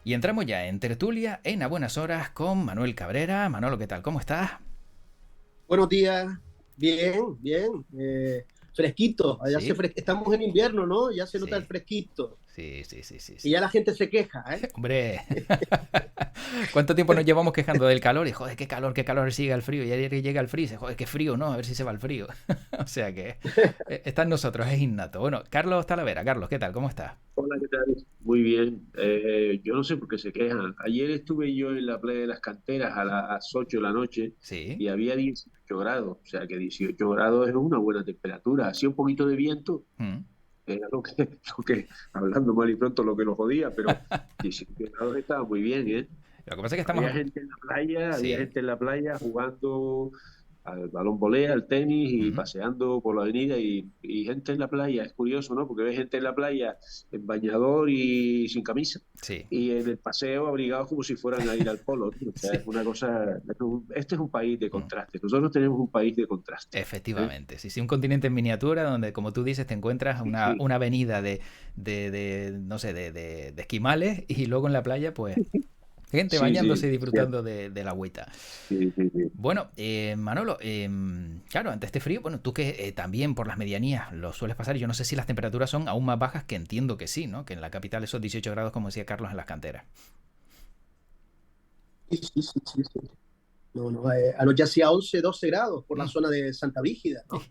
Y entramos ya en tertulia en A Buenas Horas con Manuel Cabrera. Manolo, ¿qué tal? ¿Cómo estás? Buenos días, bien, bien, fresquito, Sí, estamos en invierno, ¿no? Ya se nota el sí, fresquito y sí. ya la gente se queja, ¿eh? Hombre, ¿cuánto tiempo nos llevamos quejando del calor? Y joder, qué calor, sigue el frío. Y ayer que llega el frío, y dice, joder, qué frío, ¿no? A ver si se va el frío. O sea que está en nosotros, es innato. Bueno, Carlos Talavera. Carlos, ¿qué tal? ¿Cómo está? Hola, ¿qué tal? Muy bien. Yo no sé por qué se quejan. Ayer estuve yo en la playa de las Canteras a las 8 de la noche Sí. y había 18 grados. O sea que 18 grados es una buena temperatura. Hacía un poquito de viento, Mm. era hablando mal y pronto, lo que nos jodía, pero 18 grados estaba muy bien, ¿eh? Lo que pasa es que estamos... Había gente en la playa, había Sí. gente en la playa jugando al balón volea, al tenis y Mm. paseando por la avenida y gente en la playa. Es curioso, ¿no? Porque ves gente en la playa en bañador y sin camisa Sí. y en el paseo abrigados como si fueran a ir al polo, ¿no? O sea, Sí. es una cosa, este es un país de Mm. contrastes. Nosotros tenemos un país de contrastes. ¿Eh? Efectivamente, sí, sí, un continente en miniatura donde, como tú dices, te encuentras Sí, sí, una avenida no sé, de esquimales y luego en la playa, pues, gente sí, bañándose y sí, es cierto. disfrutando de la agüita. Sí, sí, sí. Bueno, Manolo, claro, ante este frío, bueno, tú que también por las medianías lo sueles pasar, yo no sé si las temperaturas son aún más bajas, que entiendo que sí, ¿no? Que en la capital esos 18 grados, como decía Carlos, en las canteras. Sí, sí, sí, sí, sí. No, no, anoche hacía 11, 12 grados por la Mm. zona de Santa Brígida, ¿no?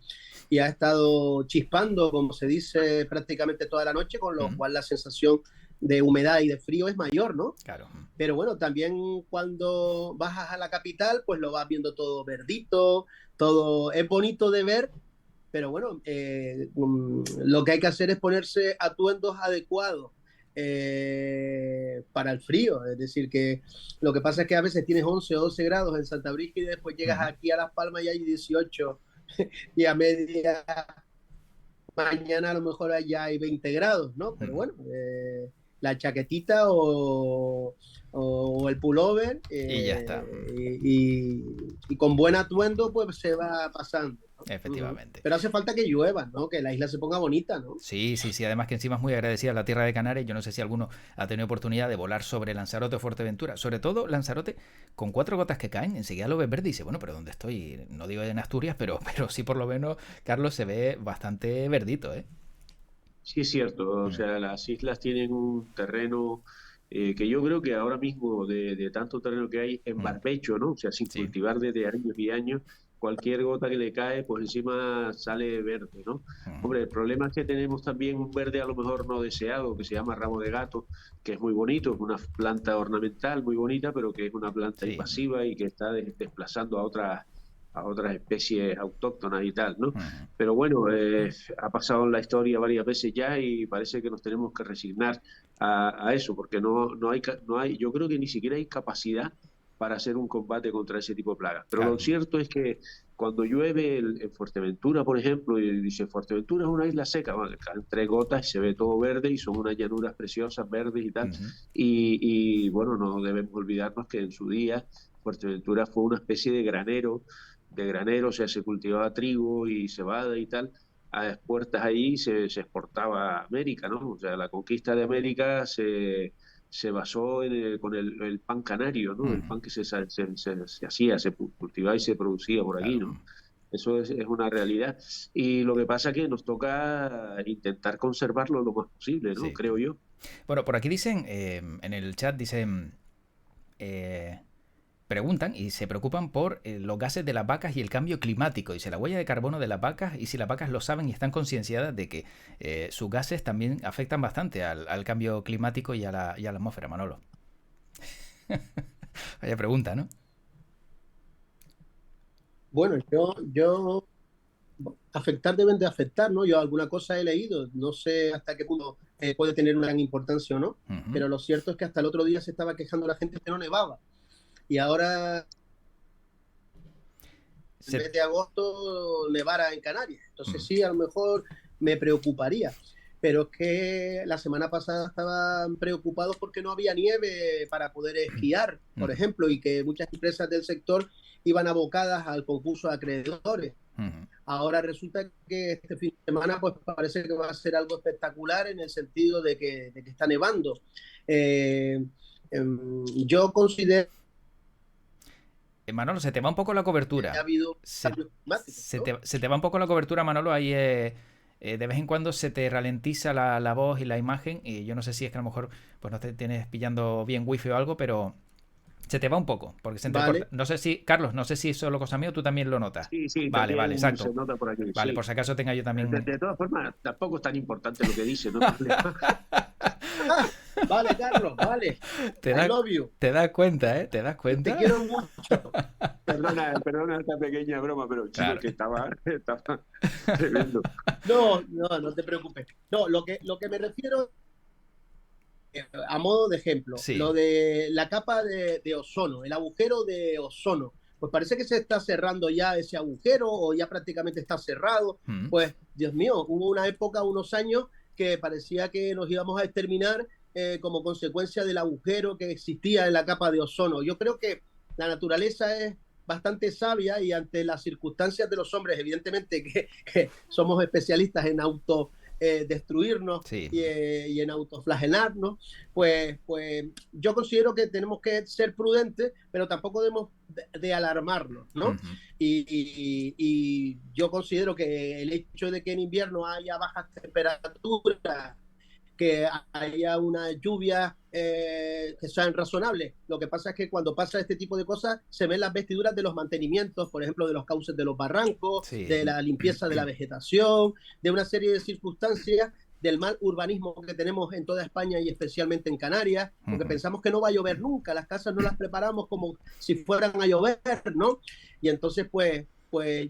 Y ha estado chispando, como se dice, prácticamente toda la noche, con lo Mm. cual la sensación de humedad y de frío es mayor, ¿no? Claro. Pero bueno, también cuando bajas a la capital, pues lo vas viendo todo verdito, todo es bonito de ver, pero bueno, lo que hay que hacer es ponerse atuendos adecuados para el frío. Es decir, que lo que pasa es que a veces tienes 11 o 12 grados en Santa Brígida y después llegas Mm. aquí a Las Palmas y hay 18 y a media mañana a lo mejor allá hay 20 grados, ¿no? Pero Mm. bueno, la chaquetita o el pullover Y ya está. y con buen atuendo pues se va pasando, ¿no? Ujú. Efectivamente. Pero hace falta que llueva, ¿no? Que la isla se ponga bonita, ¿no? Sí, sí, sí. Además que encima es muy agradecida la tierra de Canarias. Yo no sé si alguno ha tenido oportunidad de volar sobre Lanzarote o Fuerteventura. Sobre todo Lanzarote, con 4 gotas que caen, enseguida lo ves verde y dice, bueno, pero ¿dónde estoy? No digo en Asturias, pero sí por lo menos, Carlos, se ve bastante verdito, ¿eh? Sí, es cierto. O Mm. sea, las islas tienen un terreno que yo creo que ahora mismo, de tanto terreno que hay en Mm. barbecho, ¿no? O sea, sin Sí. cultivar desde años y años, cualquier gota que le cae, pues encima sale verde, ¿no? Mm. Hombre, el problema es que tenemos también un verde a lo mejor no deseado, que se llama ramo de gato, que es muy bonito, es una planta ornamental muy bonita, pero que es una planta Sí. invasiva y que está desplazando a otras especies autóctonas y tal, ¿no? Mm. Pero bueno, ha pasado en la historia varias veces ya y parece que nos tenemos que resignar a eso, porque no hay, yo creo que ni siquiera hay capacidad para hacer un combate contra ese tipo de plagas. Pero lo Claro. cierto es que cuando llueve en Fuerteventura, por ejemplo, y dice Fuerteventura es una isla seca, bueno, caen 3 gotas y se ve todo verde y son unas llanuras preciosas, verdes y tal. Mm. Bueno, no debemos olvidarnos que en su día Fuerteventura fue una especie de granero, o sea, se cultivaba trigo y cebada y tal, a expuertas ahí se exportaba a América, ¿no? O sea, la conquista de América se basó con el pan canario, ¿no? El Mm. pan que se hacía, cultivaba y se producía por aquí, Claro. ¿no? Eso es una realidad. Y lo que pasa es que nos toca intentar conservarlo lo más posible, ¿no? Sí. Creo yo. Bueno, por aquí dicen, en el chat dicen, eh, preguntan y se preocupan por los gases de las vacas y el cambio climático. Dice la huella de carbono de las vacas y si las vacas lo saben y están concienciadas de que sus gases también afectan bastante al cambio climático y a la atmósfera, Manolo. Vaya pregunta, ¿no? Bueno, yo afectar deben de afectar, ¿no? Yo alguna cosa he leído, no sé hasta qué punto puede tener una gran importancia o no, Ujú. pero lo cierto es que hasta el otro día se estaba quejando la gente que no nevaba y ahora en Se- vez de agosto nevara en Canarias. Entonces mm. sí, a lo mejor me preocuparía. Pero es que la semana pasada estaban preocupados porque no había nieve para poder esquiar, por Ujú. ejemplo, y que muchas empresas del sector iban abocadas al concurso de acreedores. Ujú. Ahora resulta que este fin de semana pues parece que va a ser algo espectacular en el sentido de que está nevando. Eh, yo considero Manolo, se te va un poco la que ha cobertura. habido Se, cambios climáticos, se ¿no? te, se te va un poco la cobertura, Manolo. Ahí de vez en cuando se te ralentiza la voz y la imagen. Y yo no sé si es que a lo mejor pues no te tienes pillando bien wifi o algo, pero se te va un poco, porque se entrecorta. Vale, No sé si, Carlos, no sé si es solo cosa mía o tú también lo notas. Sí, sí, Vale, vale, también se exacto. nota por aquí, Vale, por sí. si acaso tenga yo también. De todas formas, tampoco es tan importante lo que dice, no hay problema. vale, Carlos, vale. Te I das, love you. te das cuenta, ¿eh? ¿Te das Te cuenta? quiero mucho. Perdona esta pequeña broma, pero chico, Claro. es que estaba tremendo. No te preocupes. No, lo que me refiero, a modo de ejemplo, Sí. lo de la capa de ozono, el agujero de ozono, pues parece que se está cerrando ya ese agujero o ya prácticamente está cerrado. Mm. Pues, Dios mío, hubo una época, unos años, que parecía que nos íbamos a exterminar como consecuencia del agujero que existía en la capa de ozono. Yo creo que la naturaleza es bastante sabia y ante las circunstancias de los hombres, evidentemente que somos especialistas en destruirnos Sí. y en autoflagelarnos, pues yo considero que tenemos que ser prudentes, pero tampoco debemos de alarmarnos, ¿no? Ujú. Y yo considero que el hecho de que en invierno haya bajas temperaturas, que haya una lluvia que sean razonables. Lo que pasa es que cuando pasa este tipo de cosas se ven las vestiduras de los mantenimientos, por ejemplo, de los cauces de los barrancos, Sí. de la limpieza de la vegetación, de una serie de circunstancias, del mal urbanismo que tenemos en toda España y especialmente en Canarias, porque Ujú. pensamos que no va a llover nunca, las casas no las preparamos como si fueran a llover, ¿no? Y entonces, pues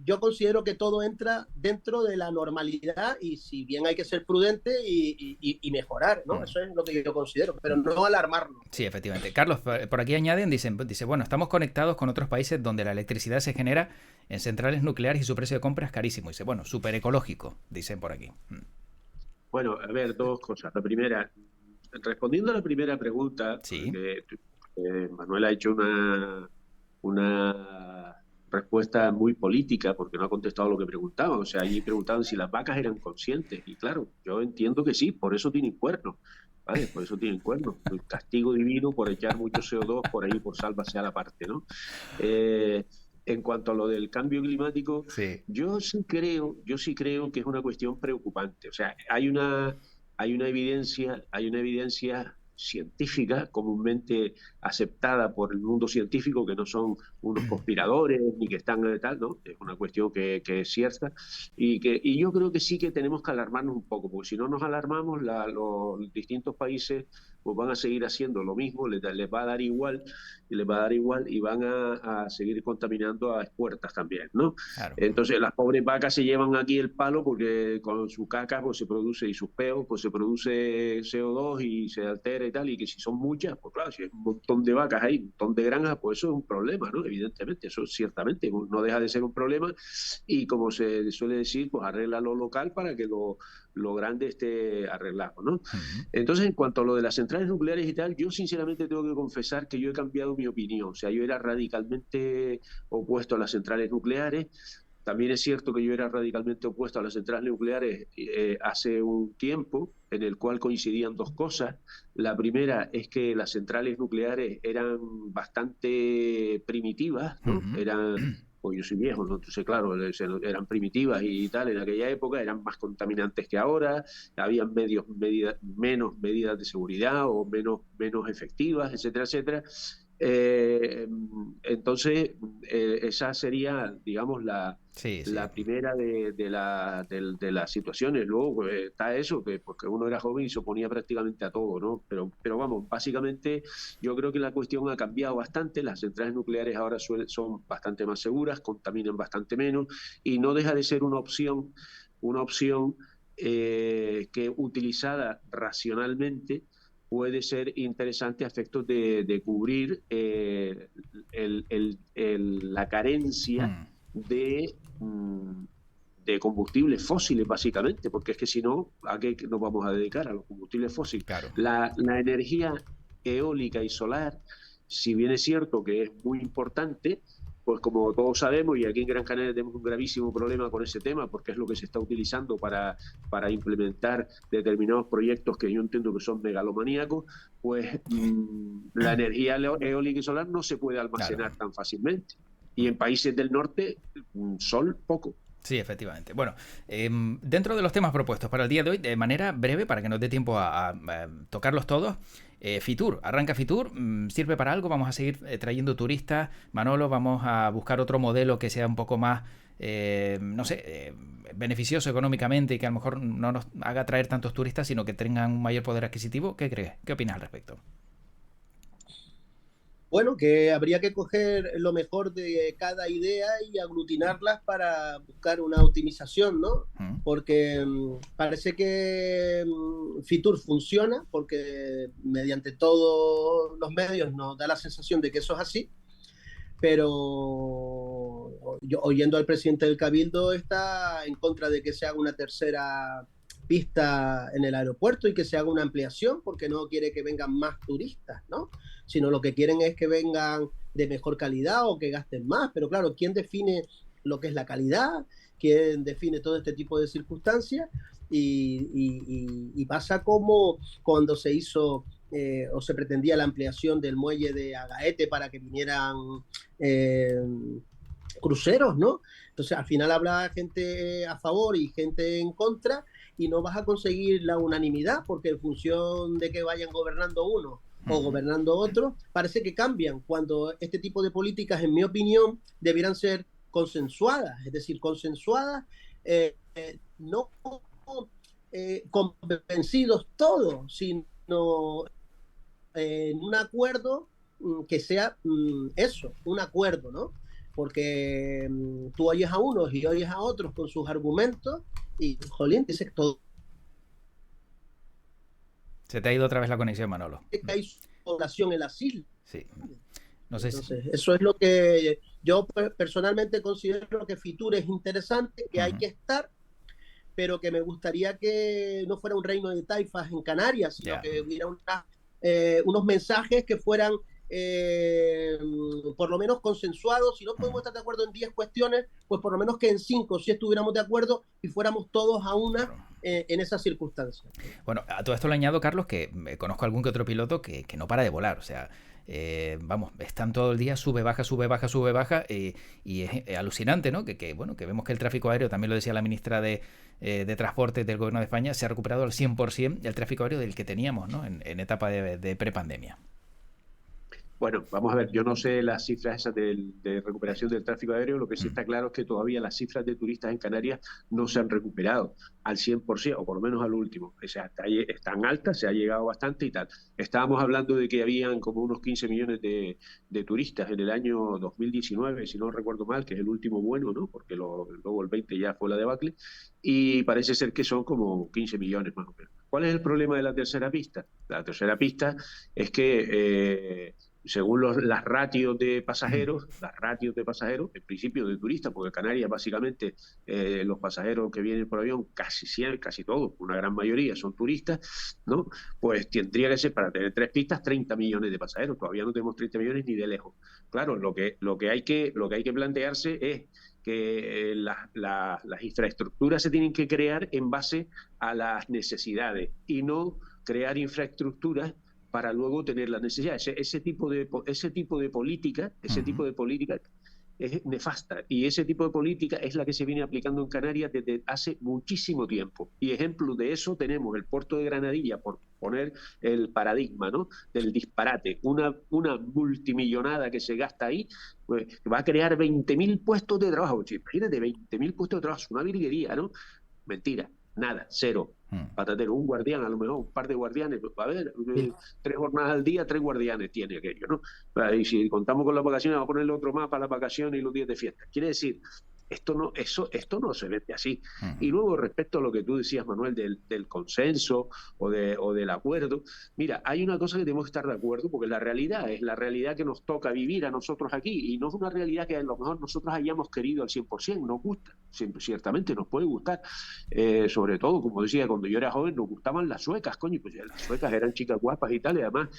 yo considero que todo entra dentro de la normalidad y si bien hay que ser prudente y mejorar, ¿no? Eso es lo que yo considero, pero no alarmarnos. Sí, efectivamente. Carlos, por aquí añaden, dice, bueno, estamos conectados con otros países donde la electricidad se genera en centrales nucleares y su precio de compra es carísimo. Dice, bueno, súper ecológico, dicen por aquí. Bueno, a ver, dos cosas. La primera, respondiendo a la primera pregunta, Sí. que Manuel ha hecho una respuesta muy política porque no ha contestado lo que preguntaban. O sea, allí preguntaban si las vacas eran conscientes. Y claro, yo entiendo que sí, por eso tienen cuernos. ¿Vale? Por eso tienen cuernos. El castigo divino por echar mucho CO2 por ahí, por sálvase a la parte, ¿no? En cuanto a lo del cambio climático, Sí. yo sí creo que es una cuestión preocupante. O sea, hay una evidencia científica comúnmente aceptada por el mundo científico, que no son unos conspiradores ni que están tal, ¿no? Es una cuestión que es cierta y yo creo que sí que tenemos que alarmarnos un poco, porque si no nos alarmamos, los distintos países pues van a seguir haciendo lo mismo, les va a dar igual y van a seguir contaminando a expuertas también, ¿no? Claro. Entonces las pobres vacas se llevan aquí el palo porque con su caca pues se produce y sus peos pues se produce CO2 y se altera y tal, y que si son muchas, pues claro, si hay un montón de vacas ahí, un montón de granjas, pues eso es un problema, ¿no? Evidentemente, eso ciertamente no deja de ser un problema y como se suele decir, pues arregla lo local para que lo grande esté arreglado, ¿no? Ujú. Entonces, en cuanto a lo de las centrales nucleares y tal, yo sinceramente tengo que confesar que yo he cambiado mi opinión. O sea, yo era radicalmente opuesto a las centrales nucleares. También es cierto que yo era radicalmente opuesto a las centrales nucleares hace un tiempo, en el cual coincidían dos cosas. La primera es que las centrales nucleares eran bastante primitivas, ¿no? Ujú. Pues yo soy viejo, ¿no? Entonces, claro, eran primitivas y tal en aquella época, eran más contaminantes que ahora, había menos medidas de seguridad o menos efectivas, etcétera, etcétera. Eh, entonces, esa sería, digamos, Sí, sí. la primera de las situaciones. Luego pues, está eso, que porque uno era joven y se oponía prácticamente a todo, ¿no? Pero vamos, básicamente yo creo que la cuestión ha cambiado bastante. Las centrales nucleares ahora son bastante más seguras, contaminan bastante menos y no deja de ser una opción que utilizada racionalmente puede ser interesante a efectos de cubrir la carencia Mm. de, de combustibles fósiles, básicamente, porque es que si no, ¿a qué nos vamos a dedicar? A los combustibles fósiles. Claro. La energía eólica y solar, si bien es cierto que es muy importante, pues como todos sabemos, y aquí en Gran Canaria tenemos un gravísimo problema con ese tema, porque es lo que se está utilizando para implementar determinados proyectos que yo entiendo que son megalomaníacos, pues la energía eólica y solar no se puede almacenar tan fácilmente. Y en países del norte, sol poco. Sí, efectivamente. Bueno, dentro de los temas propuestos para el día de hoy, de manera breve, para que nos dé tiempo a tocarlos todos, Fitur, arranca Fitur, ¿sirve para algo? Vamos a seguir trayendo turistas. Manolo, vamos a buscar otro modelo que sea un poco más, no sé, beneficioso económicamente y que a lo mejor no nos haga traer tantos turistas, sino que tengan un mayor poder adquisitivo. ¿Qué crees? ¿Qué opinas al respecto? Bueno, que habría que coger lo mejor de cada idea y aglutinarlas para buscar una optimización, ¿no? Porque parece que Fitur funciona, porque mediante todos los medios nos da la sensación de que eso es así, pero yo, oyendo al presidente del Cabildo, está en contra de que se haga una tercera pista en el aeropuerto y que se haga una ampliación, porque no quiere que vengan más turistas, ¿no? Sino lo que quieren es que vengan de mejor calidad o que gasten más. Pero claro, ¿quién define lo que es la calidad? ¿Quién define todo este tipo de circunstancias? Y pasa como cuando se hizo o se pretendía la ampliación del muelle de Agaete para que vinieran cruceros, ¿no? Entonces al final habrá gente a favor y gente en contra y no vas a conseguir la unanimidad, porque en función de que vayan gobernando uno o gobernando otro, parece que cambian, cuando este tipo de políticas, en mi opinión, debieran ser consensuadas, es decir, consensuadas, no convencidos todos, sino en un acuerdo que sea eso, un acuerdo, ¿no? Porque tú oyes a unos y oyes a otros con sus argumentos y, jolín, dices todo. Se te ha ido otra vez la conexión, Manolo. Que hay población en las islas. Sí. No sé. Entonces, eso es lo que yo personalmente considero que Fitur es interesante, que hay que estar, pero que me gustaría que no fuera un reino de taifas en Canarias, sino que hubiera unos mensajes que fueran por lo menos consensuados. Si no podemos estar de acuerdo en 10 cuestiones, pues por lo menos que en 5 sí estuviéramos de acuerdo y fuéramos todos a una en esas circunstancias. Bueno, a todo esto le añado, Carlos, que conozco algún que otro piloto que no para de volar, o sea, vamos, están todo el día sube, baja, sube, baja, sube, baja, y es alucinante, ¿no? Que vemos que el tráfico aéreo, también lo decía la ministra de Transporte del Gobierno de España, se ha recuperado al 100% el tráfico aéreo del que teníamos, ¿no? En etapa de prepandemia. Bueno, vamos a ver, yo no sé las cifras esas de recuperación del tráfico aéreo, lo que sí está claro es que todavía las cifras de turistas en Canarias no se han recuperado al 100%, o por lo menos al último. O sea, están altas, se ha llegado bastante y tal. Estábamos hablando de que habían como unos 15 millones de turistas en el año 2019, si no recuerdo mal, que es el último bueno, ¿no? Porque luego el 20 ya fue la debacle, y parece ser que son como 15 millones más o menos. ¿Cuál es el problema de la tercera pista? La tercera pista es que según las ratios de pasajeros, en principio de turistas, porque Canarias básicamente los pasajeros que vienen por avión, casi todos, una gran mayoría son turistas, ¿no? Pues tendría que ser, para tener 3 pistas, 30 millones de pasajeros. Todavía no tenemos 30 millones ni de lejos. Claro, lo que hay que plantearse es que las infraestructuras se tienen que crear en base a las necesidades y no crear infraestructuras para luego tener la necesidad. Ese tipo de política es nefasta, y ese tipo de política es la que se viene aplicando en Canarias desde hace muchísimo tiempo. Y ejemplo de eso tenemos el puerto de Granadilla, por poner el paradigma, ¿no?, del disparate. Una multimillonada que se gasta ahí, pues, va a crear 20.000 puestos de trabajo. Imagínate, 20.000 puestos de trabajo, una virguería, ¿no? Mentira. Nada, cero. Patatero, un guardián, a lo mejor un par de guardianes, a ver, 3 jornadas al día, 3 guardianes tiene aquello, ¿no? Y si contamos con las vacaciones, vamos a ponerle otro más para las vacaciones y los días de fiesta. Quiere decir, esto no se vende así. Y luego, respecto a lo que tú decías, Manuel, del consenso o del acuerdo, mira, hay una cosa que tenemos que estar de acuerdo, porque la realidad es la realidad que nos toca vivir a nosotros aquí, y no es una realidad que a lo mejor nosotros hayamos querido al 100%, nos gusta, ciertamente nos puede gustar, sobre todo, como decía, cuando yo era joven nos gustaban las suecas, coño, pues las suecas eran chicas guapas y tal, y además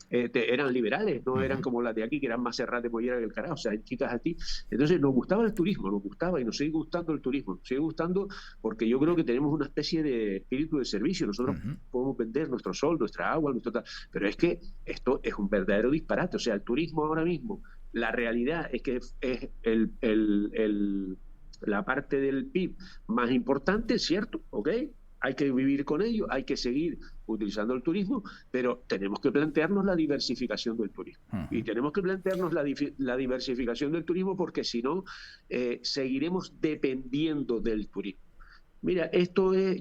eran liberales, no eran como las de aquí, que eran más cerradas de mollera que el carajo, o sea, chicas así. Entonces nos gustaba el turismo, nos gustaba y nos sigue gustando el turismo, nos sigue gustando porque yo creo que tenemos una especie de espíritu de servicio. Nosotros podemos vender nuestro sol, nuestra agua, nuestro tal, pero es que esto es un verdadero disparate. O sea, el turismo ahora mismo, la realidad es que es la parte del PIB más importante, ¿cierto? ¿Ok? Hay que vivir con ello, hay que seguir utilizando el turismo, pero tenemos que plantearnos la diversificación del turismo. Y tenemos que plantearnos la diversificación del turismo porque si no, seguiremos dependiendo del turismo. Mira,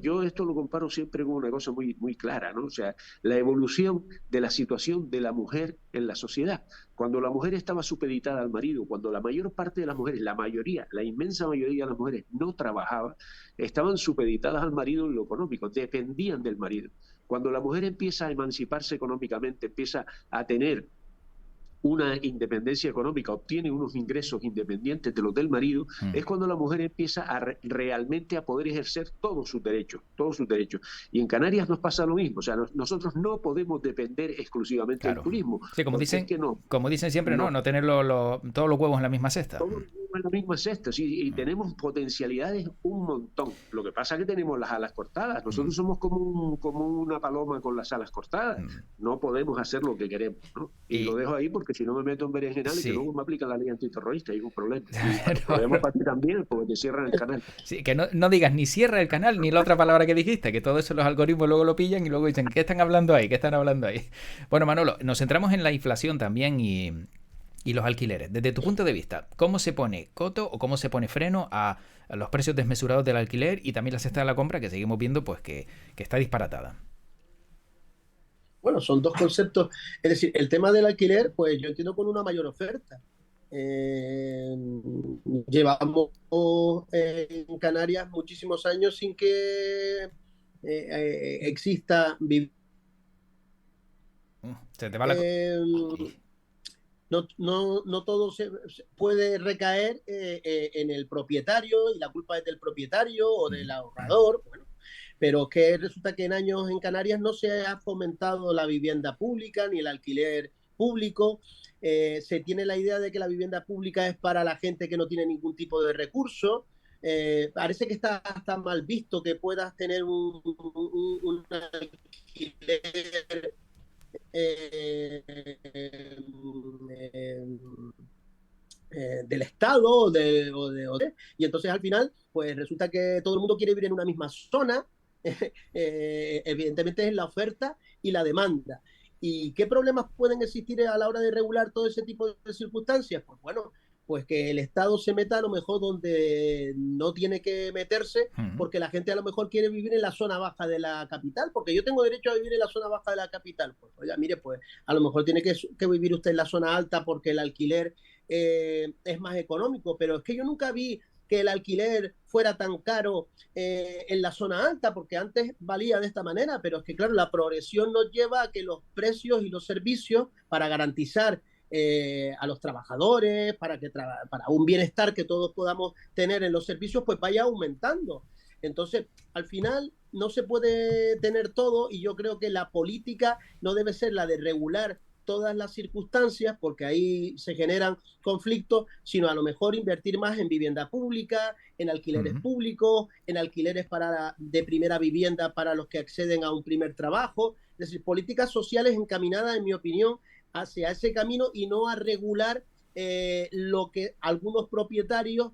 yo esto lo comparo siempre con una cosa muy, muy clara, ¿no? O sea, la evolución de la situación de la mujer en la sociedad. Cuando la mujer estaba supeditada al marido, cuando la mayor parte de las mujeres, la mayoría, la inmensa mayoría de las mujeres no trabajaba, estaban supeditadas al marido en lo económico, dependían del marido. Cuando la mujer empieza a emanciparse económicamente, empieza a tener una independencia económica, obtiene unos ingresos independientes de los del marido, es cuando la mujer empieza realmente a poder ejercer todos sus derechos, todos sus derechos. Y en Canarias nos pasa lo mismo, o sea, nosotros no podemos depender exclusivamente del turismo. Sí, como dicen siempre, no tener todos los huevos en la misma cesta. Todos los huevos en la misma cesta, sí, y tenemos potencialidades un montón. Lo que pasa es que tenemos las alas cortadas. Nosotros somos como una paloma con las alas cortadas. No podemos hacer lo que queremos, ¿no? Y lo dejo ahí porque si no me meto en berenjenales, que luego me aplican la ley antiterrorista, hay un problema. Y podemos para ti también, porque te cierran el canal. Sí, que no digas ni cierra el canal, ni la otra palabra que dijiste, que todo eso los algoritmos luego lo pillan y luego dicen, ¿qué están hablando ahí? ¿Qué están hablando ahí? Bueno, Manolo, nos centramos en la inflación también y los alquileres. Desde tu punto de vista, ¿cómo se pone coto o cómo se pone freno a los precios desmesurados del alquiler y también la cesta de la compra, que seguimos viendo pues que está disparatada? Bueno, son dos conceptos. Es decir, el tema del alquiler, pues yo entiendo con una mayor oferta. Llevamos en Canarias muchísimos años sin que exista Se te va la... no todo se puede recaer en el propietario y la culpa es del propietario o del ahorrador. Bueno, pero que resulta que en años en Canarias no se ha fomentado la vivienda pública ni el alquiler público. Se tiene la idea de que la vivienda pública es para la gente que no tiene ningún tipo de recurso. Parece que está mal visto que puedas tener un alquiler del Estado y entonces al final pues resulta que todo el mundo quiere vivir en una misma zona. Evidentemente es la oferta y la demanda. ¿Y qué problemas pueden existir a la hora de regular todo ese tipo de circunstancias? Pues bueno, pues que el Estado se meta a lo mejor donde no tiene que meterse, porque la gente a lo mejor quiere vivir en la zona baja de la capital, porque yo tengo derecho a vivir en la zona baja de la capital. Pues oiga, mire, pues a lo mejor tiene que vivir usted en la zona alta porque el alquiler es más económico, pero es que yo nunca vi que el alquiler fuera tan caro en la zona alta, porque antes valía de esta manera, pero es que claro, la progresión nos lleva a que los precios y los servicios para garantizar a los trabajadores, para un bienestar que todos podamos tener en los servicios, pues vaya aumentando. Entonces, al final no se puede tener todo y yo creo que la política no debe ser la de regular todas las circunstancias, porque ahí se generan conflictos, sino a lo mejor invertir más en vivienda pública, en alquileres públicos, en alquileres de primera vivienda para los que acceden a un primer trabajo. Es decir, políticas sociales encaminadas, en mi opinión, hacia ese camino y no a regular lo que algunos propietarios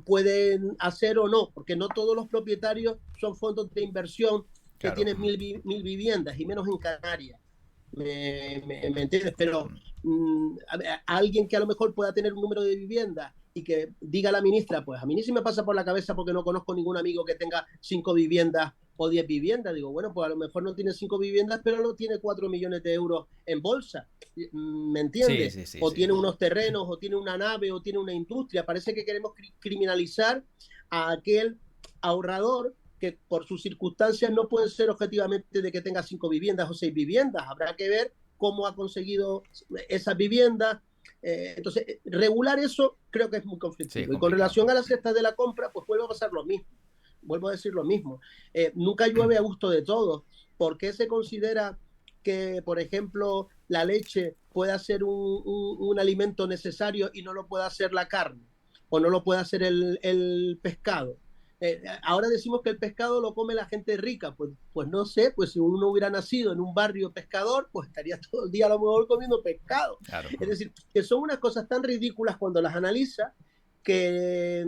pueden hacer o no, porque no todos los propietarios son fondos de inversión que tienen mil viviendas, y menos en Canarias. ¿Me entiendes? Pero alguien que a lo mejor pueda tener un número de viviendas y que diga a la ministra, pues a mí ni se me pasa por la cabeza porque no conozco ningún amigo que tenga 5 viviendas o 10 viviendas. Digo, bueno, pues a lo mejor no tiene 5 viviendas, pero no tiene 4 millones de euros en bolsa. ¿Me entiendes? Sí, tiene unos terrenos, o tiene una nave, o tiene una industria. Parece que queremos criminalizar a aquel ahorrador que por sus circunstancias no puede ser objetivamente de que tenga 5 viviendas o 6 viviendas. Habrá que ver cómo ha conseguido esas viviendas. Entonces, regular eso creo que es muy conflictivo. Y con relación a las cestas de la compra, pues vuelvo a pasar lo mismo. Vuelvo a decir lo mismo. Nunca llueve a gusto de todos. ¿Por qué se considera que, por ejemplo, la leche pueda ser un alimento necesario y no lo pueda hacer la carne, o no lo puede hacer el pescado. Ahora decimos que el pescado lo come la gente rica, pues no sé, pues si uno hubiera nacido en un barrio pescador, pues estaría todo el día a lo mejor comiendo pescado. Claro. Es decir, que son unas cosas tan ridículas cuando las analiza que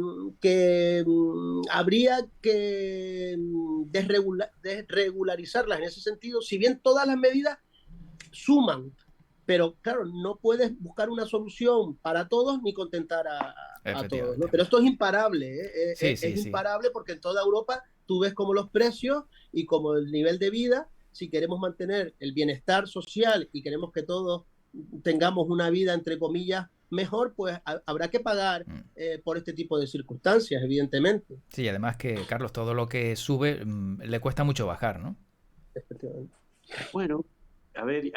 habría que desregularizarlas en ese sentido, si bien todas las medidas suman, pero claro, no puedes buscar una solución para todos ni contentar a todos, ¿no? Pero esto es imparable, ¿eh? Sí, sí, es sí. imparable porque en toda Europa tú ves como los precios y como el nivel de vida, si queremos mantener el bienestar social y queremos que todos tengamos una vida, entre comillas, mejor, pues habrá que pagar por este tipo de circunstancias, evidentemente. Sí, además que, Carlos, todo lo que sube le cuesta mucho bajar, ¿no? Efectivamente. Bueno, a ver,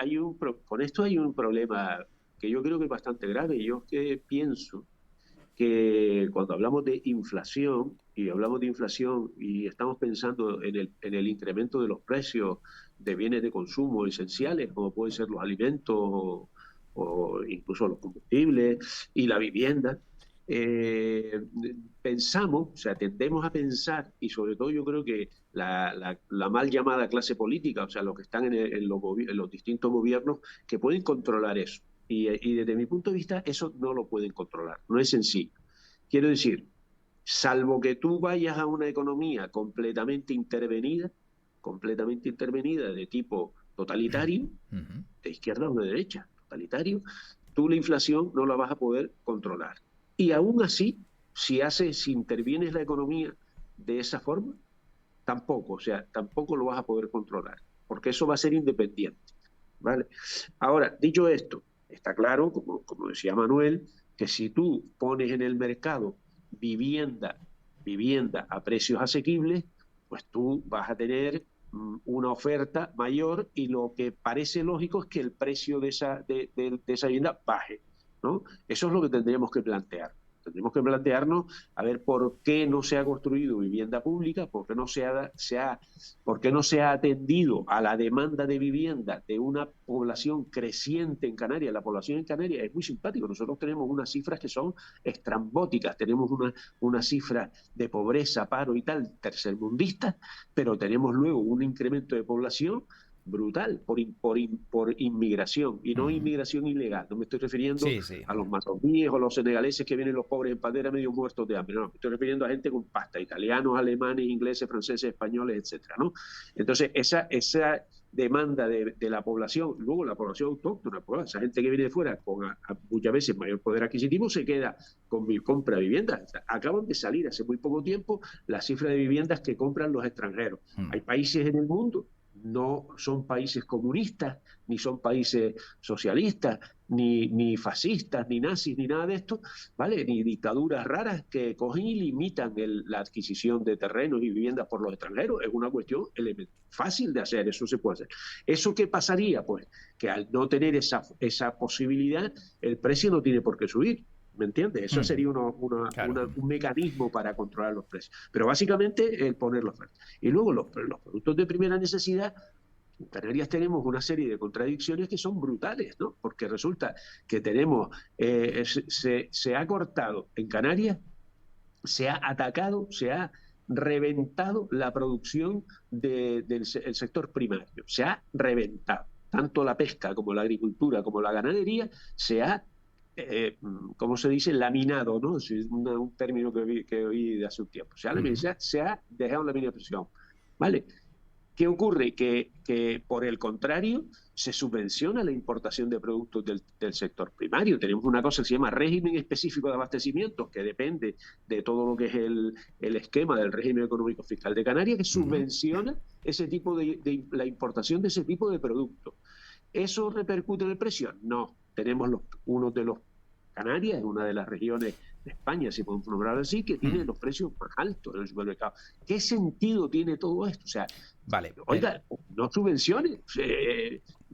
con esto hay un problema que yo creo que es bastante grave. Yo que pienso que cuando hablamos de inflación, y estamos pensando en el incremento de los precios de bienes de consumo esenciales, como pueden ser los alimentos o incluso los combustibles y la vivienda, eh, pensamos, o sea, tendemos a pensar, y sobre todo yo creo que la mal llamada clase política, o sea, los que están en los distintos gobiernos, que pueden controlar eso. Y desde mi punto de vista, eso no lo pueden controlar, no es sencillo. Quiero decir, salvo que tú vayas a una economía completamente intervenida de tipo totalitario, de izquierda o de derecha, totalitario, tú la inflación no la vas a poder controlar. Y aún así, si intervienes la economía de esa forma, tampoco, o sea, tampoco lo vas a poder controlar, porque eso va a ser independiente, ¿vale? Ahora, dicho esto, está claro, como decía Manuel, que si tú pones en el mercado vivienda a precios asequibles, pues tú vas a tener una oferta mayor y lo que parece lógico es que el precio de esa vivienda baje, ¿no? Eso es lo que tendríamos que plantear. Tendremos que plantearnos a ver por qué no se ha construido vivienda pública, por qué no se ha atendido a la demanda de vivienda de una población creciente en Canarias. La población en Canarias es muy simpática. Nosotros tenemos unas cifras que son estrambóticas. Tenemos una cifra de pobreza, paro y tal, tercermundistas, pero tenemos luego un incremento de población brutal por inmigración, y no inmigración ilegal. No me estoy refiriendo a los marroquíes o los senegaleses que vienen los pobres en pandera medio muertos de hambre. No, me estoy refiriendo a gente con pasta, italianos, alemanes, ingleses, franceses, españoles, etcétera, ¿no? Entonces, esa demanda de la población, luego la población autóctona, pues, esa gente que viene de fuera con muchas veces mayor poder adquisitivo, se queda con compra viviendas. Acaban de salir hace muy poco tiempo la cifra de viviendas que compran los extranjeros. Hay países en el mundo, no son países comunistas, ni son países socialistas, ni fascistas, ni nazis, ni nada de esto, ¿vale? Ni dictaduras raras que cogen y limitan la adquisición de terrenos y viviendas por los extranjeros. Es una cuestión fácil de hacer, eso se puede hacer. ¿Eso qué pasaría? Pues que al no tener esa posibilidad, el precio no tiene por qué subir. ¿Me entiendes? Eso sería un mecanismo para controlar los precios. Pero básicamente el poner los precios. Y luego los productos de primera necesidad, en Canarias tenemos una serie de contradicciones que son brutales, ¿no? Porque resulta que tenemos, se ha cortado en Canarias, se ha atacado, se ha reventado la producción del sector primario. Se ha reventado. Tanto la pesca como la agricultura como la ganadería se ha ¿cómo se dice? Laminado, ¿no? Es un término que oí de hace un tiempo. Se ha dejado en la mínima presión, ¿vale? ¿Qué ocurre? Que por el contrario se subvenciona la importación de productos del sector primario. Tenemos una cosa que se llama régimen específico de abastecimiento, que depende de todo lo que es el esquema del régimen económico fiscal de Canarias, que subvenciona ese tipo la importación de ese tipo de productos. ¿Eso repercute en el precio? No. Tenemos uno de los Canarias, una de las regiones de España, si podemos nombrar así, que tiene los precios más altos en el supermercado. ¿Qué sentido tiene todo esto? O sea, vale, oiga, no subvenciones.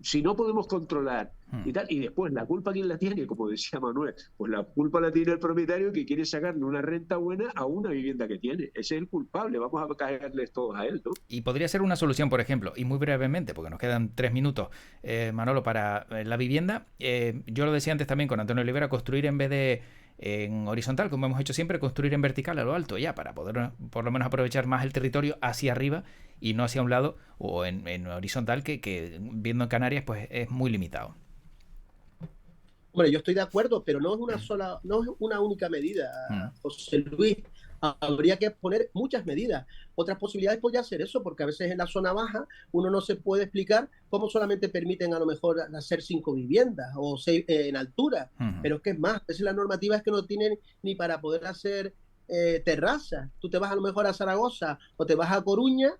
si no podemos controlar y tal, y después la culpa quién la tiene, como decía Manuel, pues la culpa la tiene el propietario que quiere sacarle una renta buena a una vivienda que tiene. Ese es el culpable, vamos a caerles todos a él, ¿no? Y podría ser una solución, por ejemplo, y muy brevemente, porque nos quedan 3 minutos, Manolo, para la vivienda. Yo lo decía antes también con Antonio Olivera, construir en vez de en horizontal, como hemos hecho siempre, construir en vertical a lo alto, ya, para poder por lo menos aprovechar más el territorio hacia arriba y no hacia un lado, o en horizontal, que viendo en Canarias, pues es muy limitado. Hombre, yo estoy de acuerdo, pero no es una única medida, José Luis. Habría que poner muchas medidas. Otras posibilidades podría ser eso, porque a veces en la zona baja uno no se puede explicar cómo solamente permiten a lo mejor hacer 5 viviendas o 6 en altura. Pero es que es más, a veces la normativa es que no tienen ni para poder hacer terrazas. Tú te vas a lo mejor a Zaragoza o te vas a Coruña,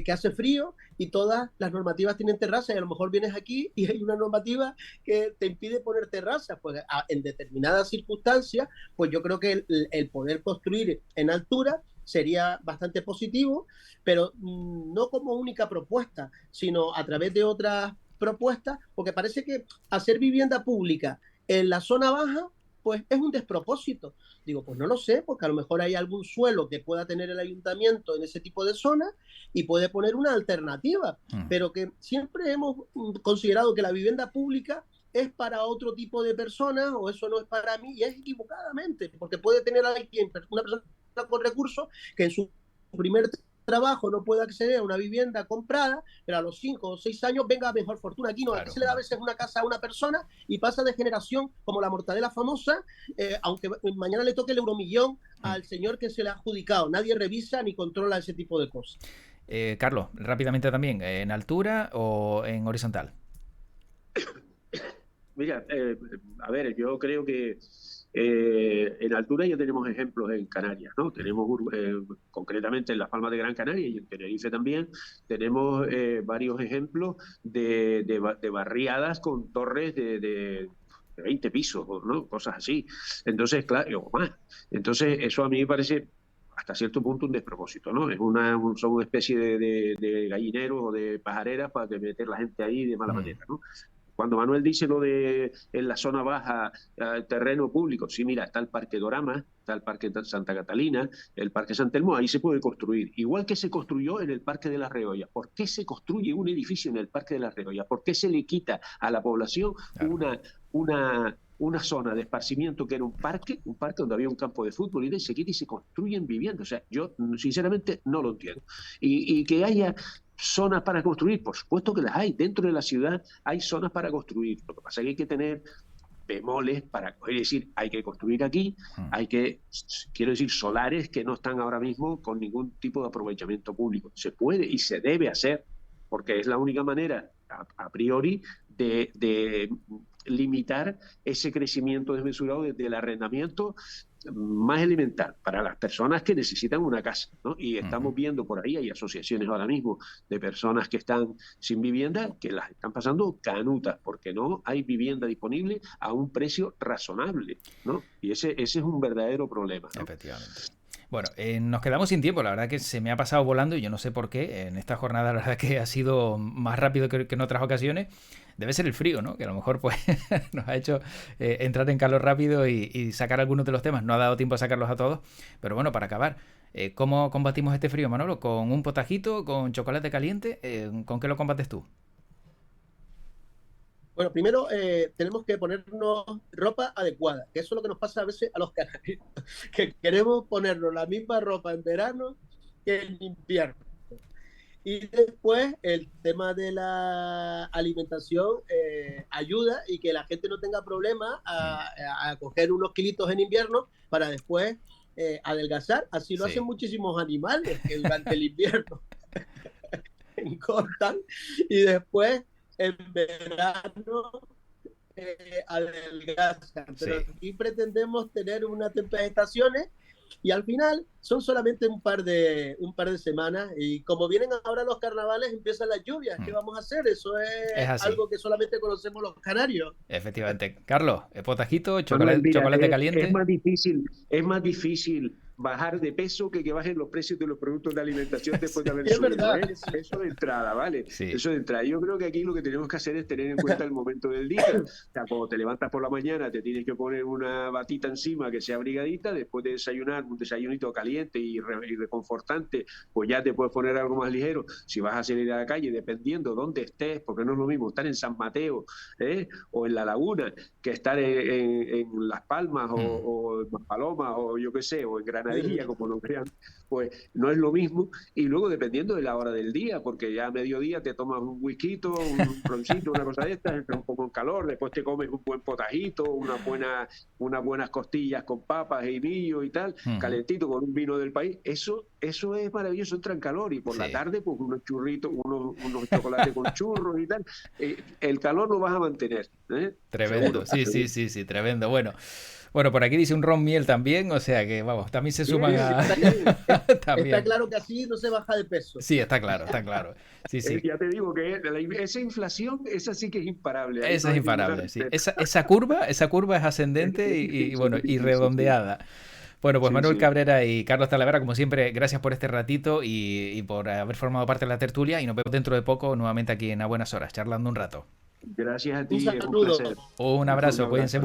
que hace frío, y todas las normativas tienen terrazas, y a lo mejor vienes aquí y hay una normativa que te impide poner terrazas. Pues en determinadas circunstancias, pues yo creo que el poder construir en altura sería bastante positivo, pero no como única propuesta, sino a través de otras propuestas, porque parece que hacer vivienda pública en la zona baja pues es un despropósito. Digo, pues no lo sé, porque a lo mejor hay algún suelo que pueda tener el ayuntamiento en ese tipo de zonas y puede poner una alternativa, pero que siempre hemos considerado que la vivienda pública es para otro tipo de personas, o eso no es para mí, y es equivocadamente, porque puede tener alguien, una persona con recursos, que en su primer trabajo no puede acceder a una vivienda comprada, pero a los 5 o 6 años venga a mejor fortuna. Aquí no, aquí se le da a veces una casa a una persona y pasa de generación como la mortadela famosa, aunque mañana le toque el euromillón al señor que se le ha adjudicado. Nadie revisa ni controla ese tipo de cosas. Carlos, rápidamente también, ¿en altura o en horizontal? Mira, a ver, yo creo que en altura ya tenemos ejemplos en Canarias, ¿no? Tenemos concretamente en Las Palmas de Gran Canaria y en Tenerife también, tenemos varios ejemplos de barriadas con torres de 20 pisos, ¿no? Cosas así. Entonces, claro, o más. Entonces, eso a mí me parece hasta cierto punto un despropósito, ¿no? Son una especie de gallineros o de pajareras para meter la gente ahí de mala manera, ¿no? Cuando Manuel dice lo de en la zona baja, terreno público, sí, mira, está el Parque Dorama, está el Parque Santa Catalina, el Parque San Telmo, ahí se puede construir. Igual que se construyó en el Parque de las Reollas. ¿Por qué se construye un edificio en el Parque de las Reollas? ¿Por qué se le quita a la población una zona de esparcimiento que era un parque donde había un campo de fútbol y se quita y se construyen viviendas? O sea, yo sinceramente no lo entiendo. Y que haya zonas para construir, por supuesto que las hay. Dentro de la ciudad hay zonas para construir. Lo que pasa es que hay que tener bemoles para coger y decir, hay que construir aquí, quiero decir, solares que no están ahora mismo con ningún tipo de aprovechamiento público. Se puede y se debe hacer, porque es la única manera, a priori, de limitar ese crecimiento desmesurado del arrendamiento más elemental para las personas que necesitan una casa, ¿no? Y estamos viendo por ahí, hay asociaciones ahora mismo de personas que están sin vivienda, que las están pasando canutas, porque no hay vivienda disponible a un precio razonable, ¿no? Y ese es un verdadero problema, ¿no? Efectivamente. Bueno, nos quedamos sin tiempo, la verdad que se me ha pasado volando y yo no sé por qué. En esta jornada la verdad que ha sido más rápido que en otras ocasiones. Debe ser el frío, ¿no? Que a lo mejor pues nos ha hecho entrar en calor rápido y sacar algunos de los temas. No ha dado tiempo a sacarlos a todos. Pero bueno, para acabar, ¿cómo combatimos este frío, Manolo? ¿Con un potajito? ¿Con chocolate caliente? ¿Con qué lo combates tú? Bueno, primero tenemos que ponernos ropa adecuada, que eso es lo que nos pasa a veces a los canarios, que queremos ponernos la misma ropa en verano que en invierno. Y después el tema de la alimentación ayuda, y que la gente no tenga problemas a coger unos kilitos en invierno para después adelgazar. Así lo hacen muchísimos animales que durante el invierno engordan y después en verano adelgazan. Pero aquí pretendemos tener unas estaciones y al final son solamente un par de semanas, y como vienen ahora los carnavales empiezan las lluvias. ¿Qué vamos a hacer? Eso es algo que solamente conocemos los canarios. Efectivamente. Carlos, potajito, chocolate caliente. Es más difícil bajar de peso que bajen los precios de los productos de alimentación después de haber es subido, verdad. ¿eh? Eso de entrada, ¿vale? Sí. Eso de entrada. Yo creo que aquí lo que tenemos que hacer es tener en cuenta el momento del día. O sea, cuando te levantas por la mañana te tienes que poner una batita encima que sea abrigadita, después de desayunar, un desayunito caliente y reconfortante, pues ya te puedes poner algo más ligero. Si vas a salir a la calle, dependiendo dónde estés, porque no es lo mismo estar en San Mateo, o en La Laguna, que estar en Las Palmas o en Palomas o yo qué sé, o en Granadilla, como lo crean, pues no es lo mismo. Y luego dependiendo de la hora del día, porque ya a mediodía te tomas un whisky, un roncito, una cosa de estas, entra un poco en calor, después te comes un buen potajito, unas buenas costillas con papas y millo y tal, calentito con un vino del país. Eso es maravilloso, entra en calor. Y por la tarde, pues unos churritos, unos chocolates con churros y tal. El calor lo vas a mantener, ¿eh? Tremendo, seguro, sí, tremendo. Bueno, por aquí dice un ron miel también, o sea que, vamos, también se suman a... también. Está claro que así no se baja de peso. Sí, está claro. Sí. Ya te digo que esa inflación, esa sí que es imparable. Esa no es imparable, sí. Esa curva es ascendente y redondeada. Bueno, pues Manuel Cabrera y Carlos Talavera, como siempre, gracias por este ratito y por haber formado parte de la tertulia, y nos vemos dentro de poco nuevamente aquí en A Buenas Horas, charlando un rato. Gracias a ti. Un saludo. Un abrazo, cuídense mucho.